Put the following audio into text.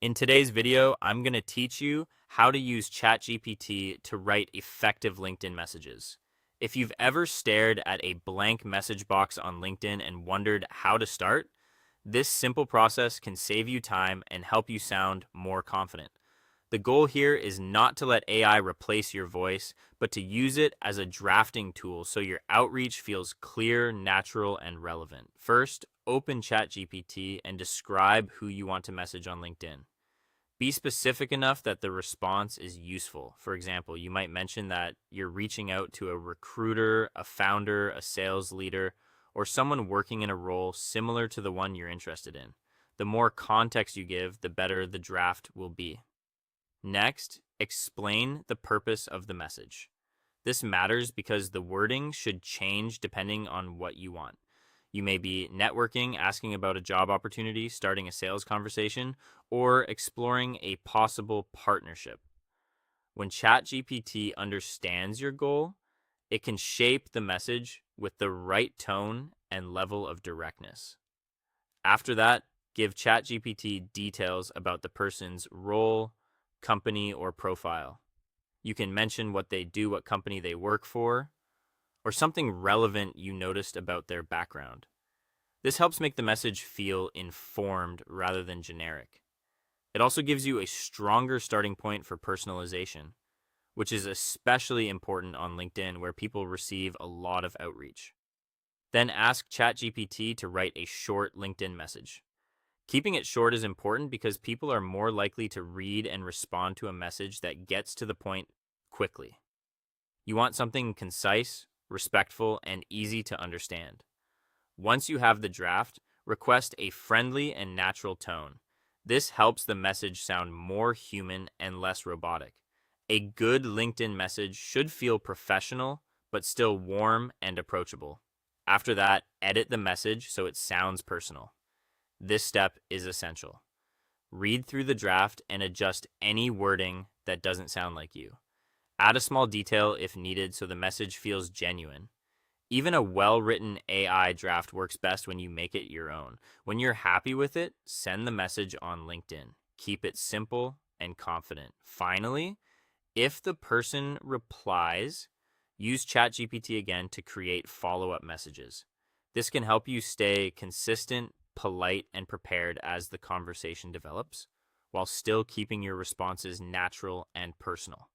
In today's video, I'm going to teach you how to use ChatGPT to write effective LinkedIn messages. If you've ever stared at a blank message box on LinkedIn and wondered how to start, this simple process can save you time and help you sound more confident. The goal here is not to let AI replace your voice, but to use it as a drafting tool so your outreach feels clear, natural, and relevant. First, open ChatGPT and describe who you want to message on LinkedIn. Be specific enough that the response is useful. For example, you might mention that you're reaching out to a recruiter, a founder, a sales leader, or someone working in a role similar to the one you're interested in. The more context you give, the better the draft will be. Next, explain the purpose of the message. This matters because the wording should change depending on what you want. You may be networking, asking about a job opportunity, starting a sales conversation, or exploring a possible partnership. When ChatGPT understands your goal, it can shape the message with the right tone and level of directness. After that, give ChatGPT details about the person's role, company, or profile. You can mention what they do, what company they work for, or something relevant you noticed about their background. This helps make the message feel informed rather than generic. It also gives you a stronger starting point for personalization, which is especially important on LinkedIn where people receive a lot of outreach. Then ask ChatGPT to write a short LinkedIn message. Keeping it short is important because people are more likely to read and respond to a message that gets to the point quickly. You want something concise, respectful, and easy to understand. Once you have the draft, request a friendly and natural tone. This helps the message sound more human and less robotic. A good LinkedIn message should feel professional, but still warm and approachable. After that, edit the message so it sounds personal. This step is essential. Read through the draft and adjust any wording that doesn't sound like you. Add a small detail if needed so the message feels genuine. Even a well-written AI draft works best when you make it your own. When you're happy with it, send the message on LinkedIn. Keep it simple and confident. Finally, if the person replies, use ChatGPT again to create follow-up messages. This can help you stay consistent, polite, and prepared as the conversation develops, while still keeping your responses natural and personal.